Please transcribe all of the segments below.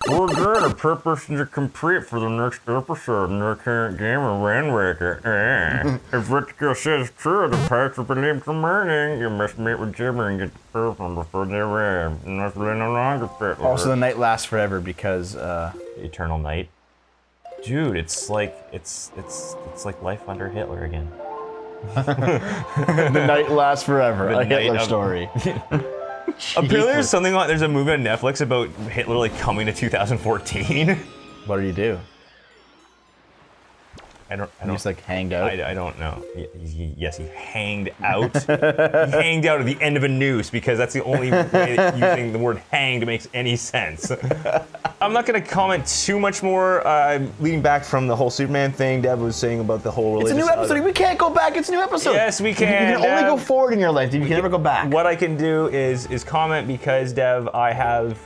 We're good. The purpose is complete for the next episode in our current game of Remake. If what skill says true, the pipes will believe the morning. You must meet with Jimmy and get the purple before they arrive. And that's really no longer fit. Also, the night lasts forever because Eternal night. Dude, it's like life under Hitler again. the night lasts forever. A Hitler story. Apparently there's something like, there's a movie on Netflix about Hitler like coming to 2014. What did he do? I don't He just like hanged out. I don't know. Yes, he hanged out. He hanged out at the end of a noose because that's the only way that using the word hanged makes any sense. I'm not going to comment too much more. Leading back from the whole Superman thing Deb was saying about the whole religious... It's a new episode. We can't go back. It's a new episode. Yes, we can. You can only go forward in your life. You can never go back. What I can do is comment because, Dev, I have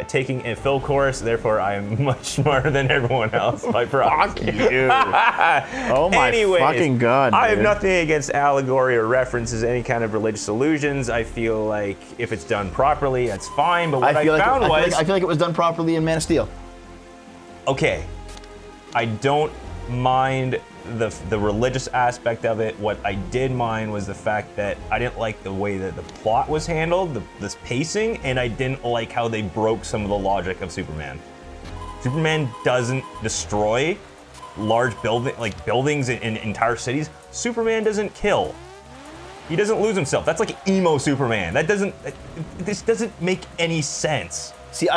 taking a Phil course, therefore I am much smarter than everyone else. Fuck you. Oh my fucking god, dude. I have nothing against allegory or references, any kind of religious allusions. I feel like if it's done properly, that's fine. But what I feel like it was done properly in Man of Steel. Okay, I don't mind the religious aspect of it. What I did mind was the fact that I didn't like the way that the plot was handled, this pacing, and I didn't like how they broke some of the logic of Superman. Superman doesn't destroy large buildings in entire cities. Superman doesn't kill. He doesn't lose himself. That's like emo Superman. This doesn't make any sense. See,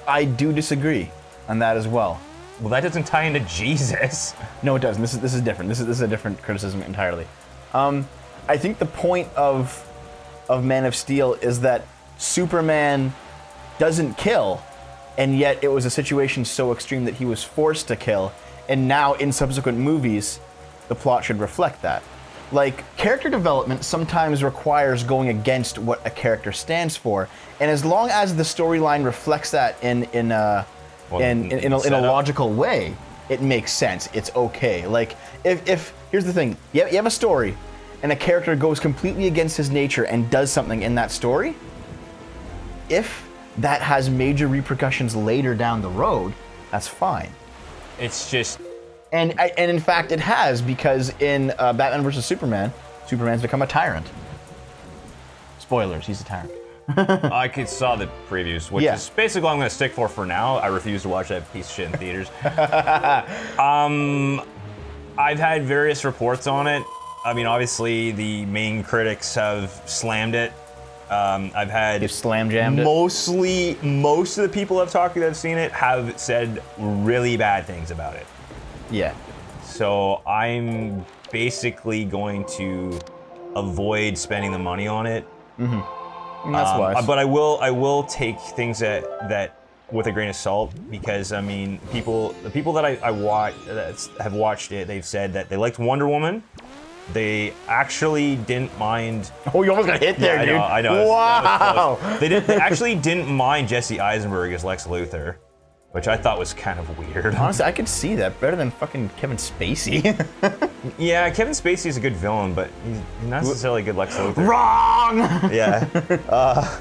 I do disagree on that as well. Well, that doesn't tie into Jesus. No, it doesn't. This is different. This is a different criticism entirely. I think the point of Man of Steel is that Superman doesn't kill, and yet it was a situation so extreme that he was forced to kill, and now in subsequent movies, the plot should reflect that. Like, character development sometimes requires going against what a character stands for, and as long as the storyline reflects that in a logical way, it makes sense. It's okay. Like, if here's the thing, you have a story, and a character goes completely against his nature and does something in that story, if that has major repercussions later down the road, that's fine. It's just... And in fact, it has, because in Batman vs. Superman, Superman's become a tyrant. Spoilers, he's a tyrant. I saw the previews, which is basically what I'm going to stick for now. I refuse to watch that piece of shit in theaters. I've had various reports on it. I mean, obviously, the main critics have slammed it. I've had... You've slam-jammed it? Most of the people I've talked to that have seen it have said really bad things about it. Yeah. So I'm basically going to avoid spending the money on it. Mm-hmm. That's wise. But I will take things that with a grain of salt, because I mean, the people that I watch that have watched it, they've said that they liked Wonder Woman. They actually didn't mind. Oh, you almost got hit there, dude. I know. Wow. They actually didn't mind Jesse Eisenberg as Lex Luthor, which I thought was kind of weird. Honestly, I could see that better than fucking Kevin Spacey. Yeah, Kevin Spacey is a good villain, but he's not necessarily a good Lex Luthor. Wrong! Yeah.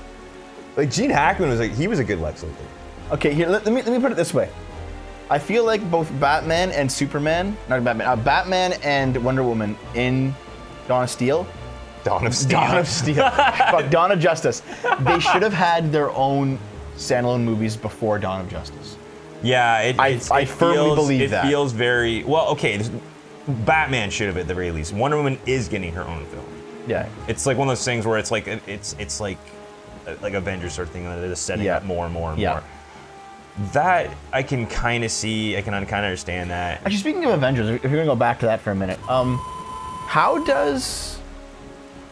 Like Gene Hackman he was a good Lex Luthor. Okay, here, let me put it this way. I feel like both Batman and Superman, not Batman, Batman and Wonder Woman in Dawn of Steel. Dawn of Steel. Fuck, Dawn of Justice. They should have had their own standalone movies before Dawn of Justice. Yeah, I firmly believe that. It feels very well. Okay, Batman should have at the very least. Wonder Woman is getting her own film. Yeah, it's like one of those things where it's like Avengers sort of thing. They're just setting up more and more and more. That I can kind of see. I can kind of understand that. Actually, speaking of Avengers, if you're gonna go back to that for a minute, how does?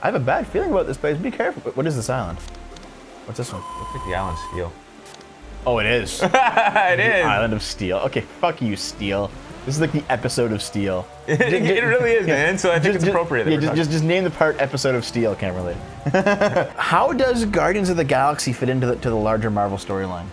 I have a bad feeling about this place. Be careful. What is this island? What's this one? Looks like the Island of Steel. Oh, it is. It is. Island of Steel. Okay, fuck you, Steel. This is like the episode of Steel. It really is, man. So I think it's appropriate. Yeah, just name the part episode of Steel. Can't relate. How does Guardians of the Galaxy fit into the larger Marvel storyline?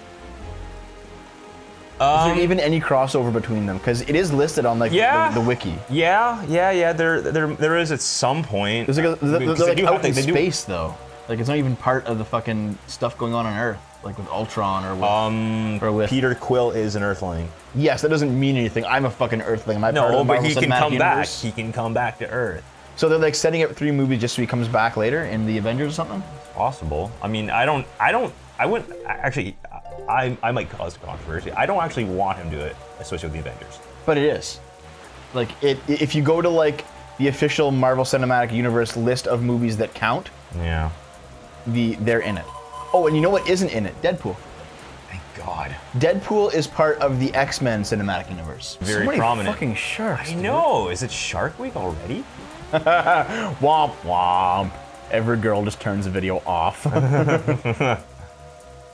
Is there even any crossover between them? Because it is listed on like the wiki. Yeah. There is at some point. They're like out in space though. Like it's not even part of the fucking stuff going on Earth. like with Ultron or with Peter Quill is an Earthling. Yes, that doesn't mean anything. I'm a fucking Earthling. Am I part of No, the but Marvel he can Cinematic come back. Universe? He can come back to Earth. So they're like setting up 3 movies just so he comes back later in the Avengers or something? Possible. I mean, I wouldn't actually. I might cause controversy. I don't actually want him to do it, especially with the Avengers. But it is. Like, if you go to, like, the official Marvel Cinematic Universe list of movies that count, Yeah. they're in it. Oh, and you know what isn't in it? Deadpool. Thank God. Deadpool is part of the X-Men Cinematic Universe. Very so many prominent. fucking sharks. I know. Is it Shark Week already? Womp womp. Every girl just turns the video off.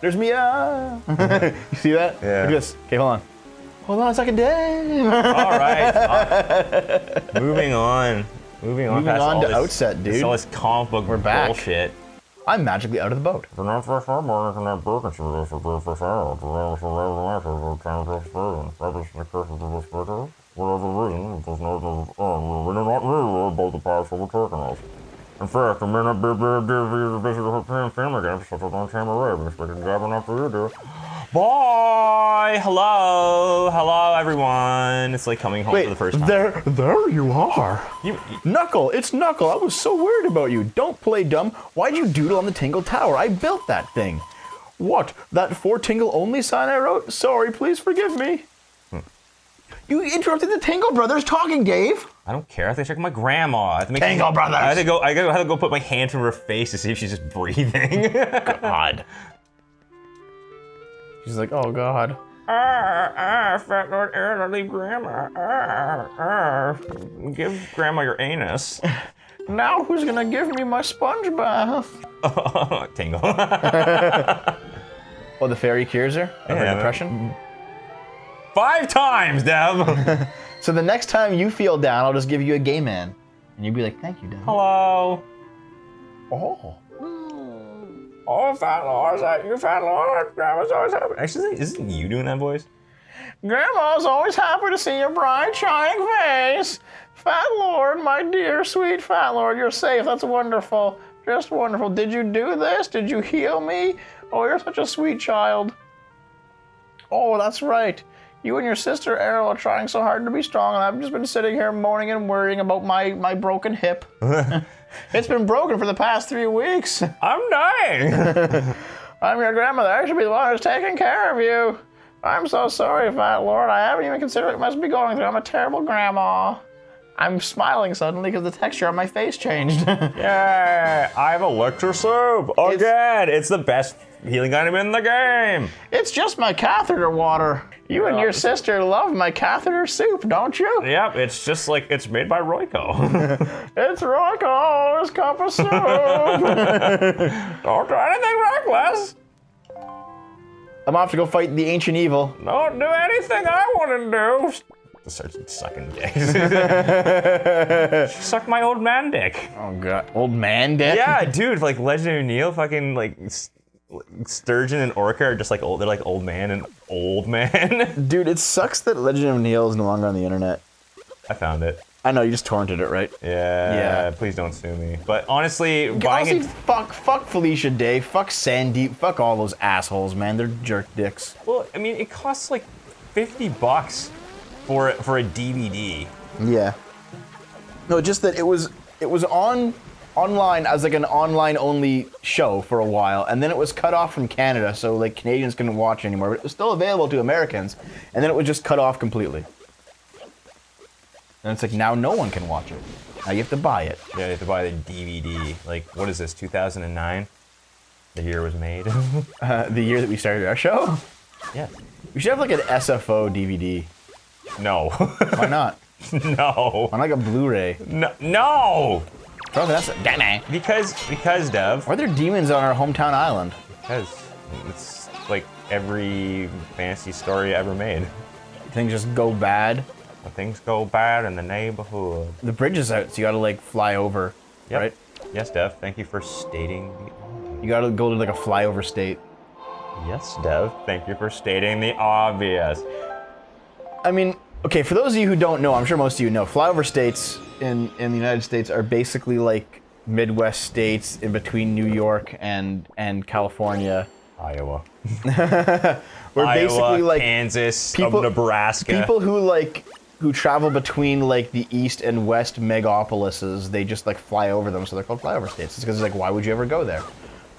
There's Mia. You see that? Yeah. Look at this. Okay, hold on. Hold on a second, Dave. All right. Moving on. Moving on. Moving past on all to this, Outset, dude. All this comic book We're back. bullshit. I'm magically out of the boat. The next reform work in that broken some for good for sale. The realms of life of the time of experience. That is the curse of the spirit. Whatever reason, it does not we do not really about the past of the Turkinos. In fact, it may not be a big deal for you to visit a family game for such a long time away, but if we can grab enough for you do. Bye. Hello, everyone. It's like coming home for the first time. there you are. Knuckle, it's Knuckle. I was so worried about you. Don't play dumb. Why'd you doodle on the Tingle Tower? I built that thing. What? That for Tingle only sign I wrote? Sorry, please forgive me. You interrupted the Tingle Brothers talking, Dave. I don't care. I have to check my grandma. I have to make Tingle Brothers. I had to go put my hand in her face to see if she's just breathing. God. She's like, oh God. Fat Lord Aaron, leave Grandma. Give Grandma your anus. Now who's gonna give me my sponge bath? Tingle. Oh, the fairy cures her of her Yeah. depression? 5 times, Deb. So the next time you feel down, I'll just give you a gay man. And you'll be like, thank you, Dad. Hello. Oh. Oh, Fat Lord, is that you, Fat Lord? Grandma's always happy. Actually, isn't you doing that voice? Grandma's always happy to see your bright, shining face. Fat Lord, my dear, sweet Fat Lord, you're safe. That's wonderful. Just wonderful. Did you do this? Did you heal me? Oh, you're such a sweet child. Oh, that's right. You and your sister Errol are trying so hard to be strong, and I've just been sitting here moaning and worrying about my broken hip. It's been broken for the past 3 weeks. I'm dying. I'm your grandmother. I should be the one who's taking care of you. I'm so sorry, Fat Lord. I haven't even considered what you must be going through. I'm a terrible grandma. I'm smiling suddenly because the texture on my face changed. Yeah, I have electro soup. Again, it's the best healing item in the game. It's just my catheter water. You and your sister love my catheter soup, don't you? Yep, it's just like it's made by Royco. It's Rocco's cup of soup. Don't do anything reckless. I'm off to go fight the ancient evil. Don't do anything I want to do. Just starts sucking dicks. Suck my old man dick. Oh god, old man dick. Yeah, dude, like Legend of Neil, fucking like Sturgeon and Orca are just like old. They're like old man and old man. Dude, it sucks that Legend of Neil is no longer on the internet. I found it. I know, you just torrented it, right? Yeah. Please don't sue me. But honestly, buying Honestly, it. fuck Felicia Day, fuck Sandeep, fuck all those assholes, man. They're jerk dicks. Well, I mean, it costs like $50 for a DVD. Yeah. No, just that it was online as like an online only show for a while, and then it was cut off from Canada, so like Canadians couldn't watch it anymore, but it was still available to Americans, and then it was just cut off completely. And it's like now no one can watch it. Now you have to buy it. Yeah, you have to buy the DVD. Like, what is this, 2009? The year it was made? The year that we started our show, Yeah. we should have like an SFO DVD. No. Why not? No. On like a Blu-ray. No! Oh, that's damn it. Because, Dev. Are there demons on our hometown island? Because it's like every fantasy story ever made. Things just go bad. When things go bad in the neighborhood. The bridge is out, so you gotta like fly over, Yep. right? Yes, Dev. Thank you for stating the obvious. You gotta go to like a flyover state. Yes, Dev. Thank you for stating the obvious. I mean, okay, for those of you who don't know, I'm sure most of you know, flyover states in the United States are basically like Midwest states in between New York and California. Iowa. We're basically like Kansas, people- Nebraska. people who travel between like the east and west megapolises. They just like fly over them, so they're called flyover states. It's because like, why would you ever go there?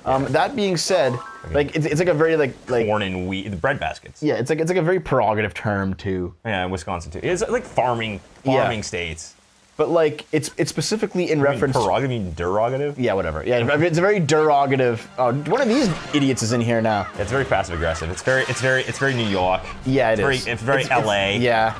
That being said, like it's like a very like corn and wheat, the bread baskets. yeah, it's like a very prerogative term too. Yeah, Wisconsin too. It's like farming states. But like it's specifically in reference. Prerogative, you mean derogative? Yeah, whatever. Yeah, it's a very derogative. Oh, one of these idiots is in here now. It's very passive aggressive. It's very New York. Yeah, it is. It's very LA. Yeah.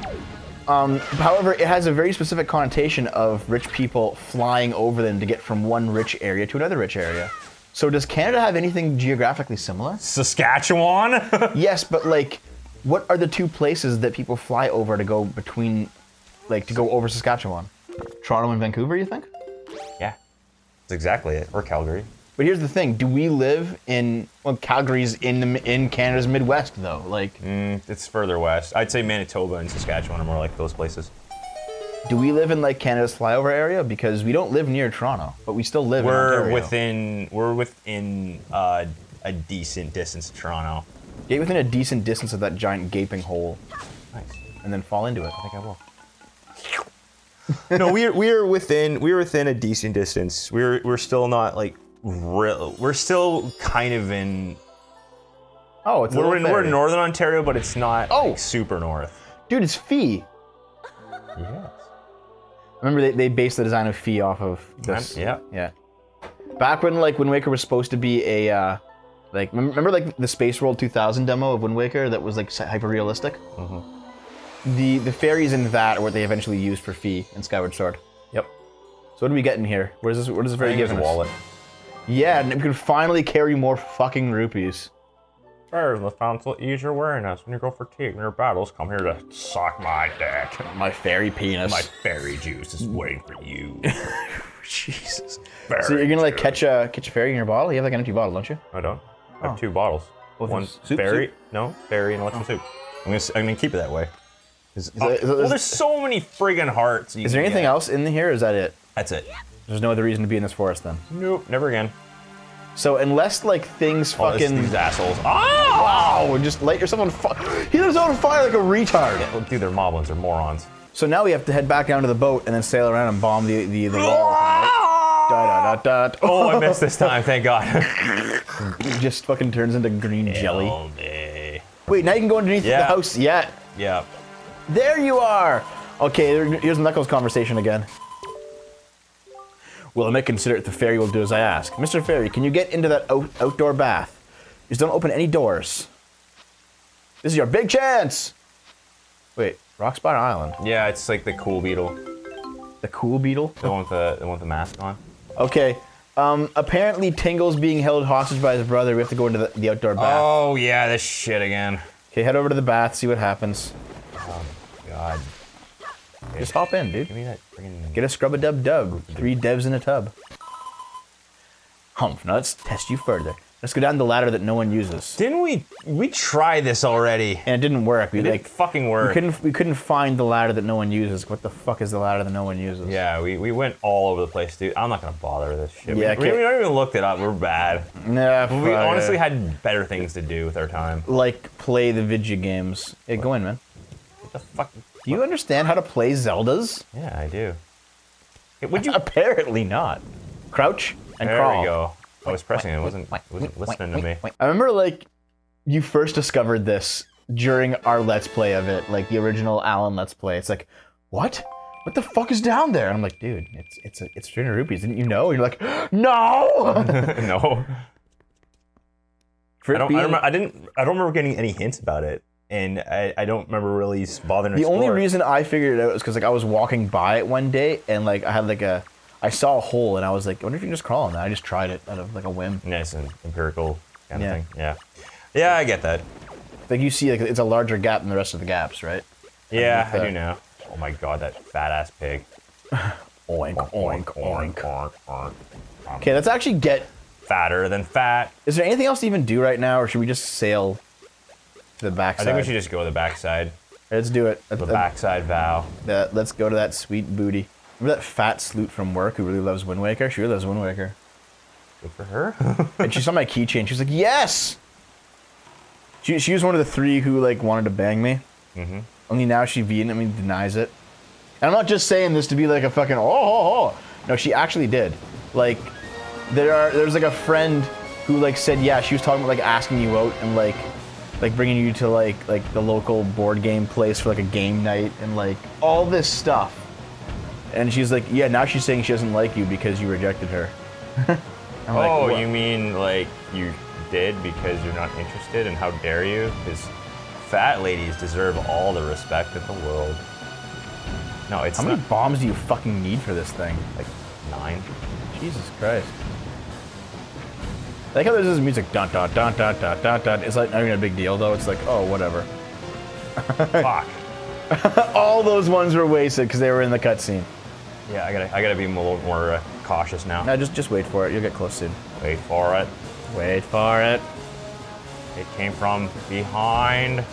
However, it has a very specific connotation of rich people flying over them to get from one rich area to another rich area. So does Canada have anything geographically similar? Saskatchewan? Yes, but like, what are the two places that people fly over to go between, like, to go over Saskatchewan? Toronto and Vancouver, you think? Yeah, that's exactly it. Or Calgary. But here's the thing: do we live in? Well, Calgary's in Canada's Midwest, though. Like, It's further west. I'd say Manitoba and Saskatchewan are more like those places. do we live in like Canada's flyover area? Because we don't live near Toronto, but we still live in Ontario. We're within a decent distance of Toronto. Get within a decent distance of that giant gaping hole, Nice. and then fall into it. I think I will. No, we're within a decent distance. We're still not like real. We're still kind of in. Oh, it's We're in northern Ontario, but it's not like, super north. Dude, it's Fee. Yes. Remember they based the design of Fee off of this. Yeah. Yeah. Back when like Wind Waker was supposed to be a like remember like the SpaceWorld 2000 demo of Wind Waker that was like hyper realistic. Mm-hmm. The fairies in that are what they eventually used for Fee and Skyward Sword. Yep. So what do we get in here? What is this fairy giving us? Wallet. Yeah, and we can finally carry more fucking rupees. Fairies, the council ease your wariness when you go for tea in your battles. Come here to suck my dick. My fairy penis. My fairy juice is waiting for you. Jesus. Fairy So you're gonna like juice. catch a fairy in your bottle? You have like an empty bottle, don't you? I don't. I have 2 bottles. Both One soup? fairy. Soup? No, fairy and electric soup. I'm gonna keep it that way. there- Well, there's so many friggin' hearts. Is there anything else in here? Or is that it? That's it. There's no other reason to be in this forest then. Nope, never again. So unless like things Oh, fucking these assholes. Oh! just light yourself on fire. He lives on fire like a retard. Well, dude, they're moblins. They're morons. So now we have to head back down to the boat and then sail around and bomb the wall. Da, da, da, da. Oh, I missed this time. Thank God. It just fucking turns into green jelly. All day. Wait, now you can go underneath the Yeah. house. Yeah. Yeah. There you are. Okay, here's Knuckles' conversation again. Well, I may consider it the fairy will do as I ask. Mr. Fairy, can you get into that outdoor bath? Just don't open any doors. This is your big chance. Wait, Rockspire Island. Yeah, it's like the cool beetle. The cool beetle? The one with the mask on. Okay. Apparently Tingle's being held hostage by his brother. We have to go into the outdoor bath. Oh yeah, this shit again. Okay, head over to the bath, see what happens. God. Just hop in, dude. Give me that friggin'. Get a scrub-a-dub-dub. 3 devs in a tub. Humph, now let's test you further. Let's go down the ladder that no one uses. Didn't we try this already? And it didn't work. It didn't fucking work. We couldn't find the ladder that no one uses. What the fuck is the ladder that no one uses? Yeah, we went all over the place, dude. I'm not gonna bother with this shit. Yeah, we don't even looked it up. We're bad. Nah, We fuck honestly it. had better things to do with our time. Like play the video games. Hey, go in, man. What the fuck? Do you understand how to play Zeldas? Yeah, I do. Hey, would you? Apparently not. Crouch and There crawl. we go. I was pressing it. It wasn't listening to me. I remember like you first discovered this during our Let's Play of it, like the original Alan Let's Play. It's like, what? What the fuck is down there? And I'm like, dude, it's 300 rupees. Didn't you know? And you're like, no. No. For it being- I don't remember getting any hints about it, and I don't remember really bothering to The only explore. reason I figured it out was because like I was walking by it one day and like I saw a hole and I was like, I wonder if you can just crawl in that. I just tried it out of like a whim. Yeah, it's an empirical kind Yeah. of thing. Yeah. Yeah, I get that. Like you see, like it's a larger gap than the rest of the gaps, right? Yeah, I that. do now. Oh my god, that fat ass pig. Oink, oink, oink. oink. Okay, let's actually get. Fatter than fat. Is there anything else to even do right now, or should we just sail to the I backside? think we should just go to the backside. Let's do it. The backside vow. Let's go to that sweet booty. Remember that fat sloot from work who really loves Wind Waker? She really loves Wind Waker. Good for her. And she saw my keychain. She was like, yes! She was one of the 3 who like wanted to bang me. Mm-hmm. Only now she vehemently denies it. And I'm not just saying this to be like a fucking oh. No, she actually did. Like, there's like a friend who like said, yeah, she was talking about like asking you out and like bringing you to like the local board game place for like a game night and like all this stuff. And she's like, yeah, now she's saying she doesn't like you because you rejected her. Oh, like, you mean like you did because you're not interested, and how dare you? Because fat ladies deserve all the respect in the world. No, it's How many bombs do you fucking need for this thing? like 9. Jesus Christ. I like how there's this music, dun dun dun dun dun dun dun. It's like not even a big deal though. It's like, oh, whatever. Fuck. All those ones were wasted because they were in the cutscene. Yeah, I gotta be a little more cautious now. No, just wait for it. You'll get close soon. Wait for it. Wait for it. It came from behind.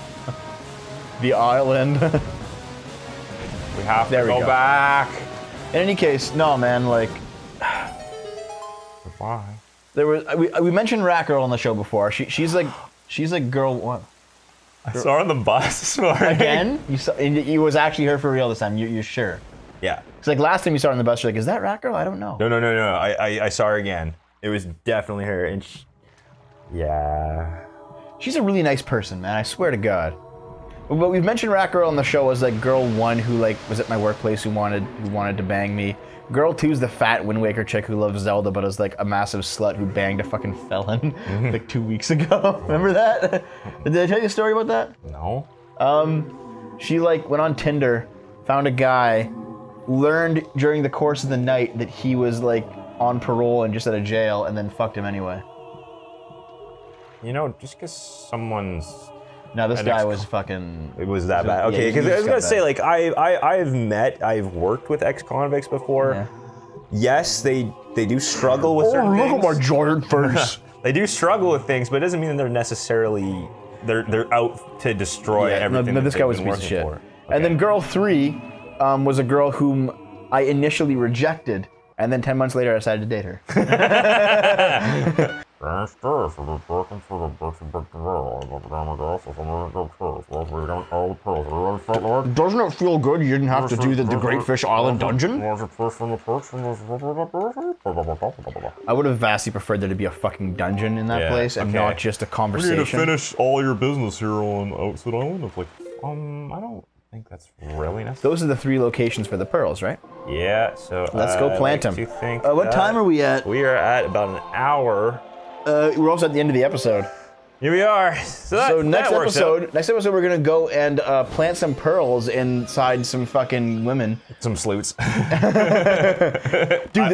The island. We have There to we go go. back. In any case, no, man. Like, Goodbye. there was we mentioned Rat Girl on the show before. She's like girl what? I saw her on the bus this morning. Again? You saw? And it was actually her for real this time. You're sure? Yeah. It's like last time you saw her on the bus. You're like, is that Rat Girl? I don't know. No. I saw her again. It was definitely her, and yeah. She's a really nice person, man. I swear to God. But we've mentioned Rat Girl on the show as like girl 1 who like was at my workplace who wanted to bang me. Girl 2 is the fat Wind Waker chick who loves Zelda but is like a massive slut who banged a fucking felon like 2 weeks ago. Remember that? Did I tell you a story about that? No. She like went on Tinder, found a guy, learned during the course of the night that he was like on parole and just out of jail, and then fucked him anyway. You know, just because someone's... No, this guy was fucking... It was that bad. Okay, yeah, because he I was gonna got say, like, I've worked with ex-convicts before. Yeah. Yes, they do struggle with certain things. giant face. They do struggle with things, but it doesn't mean that they're necessarily they're out to destroy everything. No, this that guy they've was a been piece of working shit. for. And then girl 3 was a girl whom I initially rejected, and then 10 months later I decided to date her. Doesn't it feel good you didn't have to do the Great Fish Island dungeon? I would have vastly preferred there to be a fucking dungeon in that place and not just a conversation. You need to finish all your business here on Outside Island. It's like, I don't think that's really necessary. Those are the 3 locations for the pearls, right? Yeah, so Let's go plant them. What time are we at? We are at about an hour. We're also at the end of the episode. Here we are. So next works out. episode, we're gonna go and plant some pearls inside some fucking women. Some sleuts. Dude,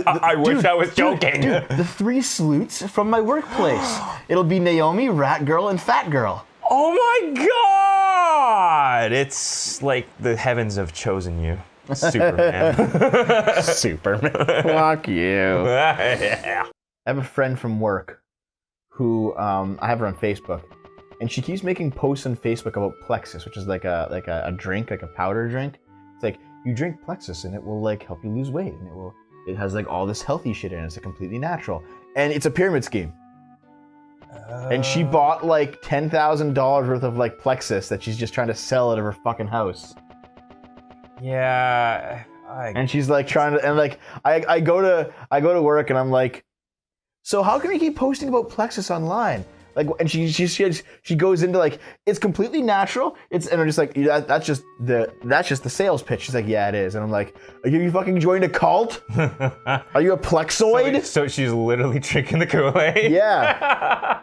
I wish I was joking. Dude, the 3 sleuts from my workplace. It'll be Naomi, Rat Girl, and Fat Girl. Oh my God! It's like the heavens have chosen you, Superman. Superman. Fuck you. Yeah. I have a friend from work who I have her on Facebook, and she keeps making posts on Facebook about Plexus, which is like a drink, like a powder drink. It's like you drink Plexus and it will like help you lose weight, and it has like all this healthy shit in it. It's completely natural, and it's a pyramid scheme. And she bought like $10,000 worth of like Plexus that she's just trying to sell out of her fucking house. Yeah. And she's like trying to, and like I go to work and I'm like, so how can you keep posting about Plexus online? Like, and she goes into like, it's completely natural. And I'm just like, that's just the sales pitch. She's like, yeah, it is. And I'm like, are you fucking joined a cult? Are you a Plexoid? So she's literally drinking the Kool-Aid? Yeah.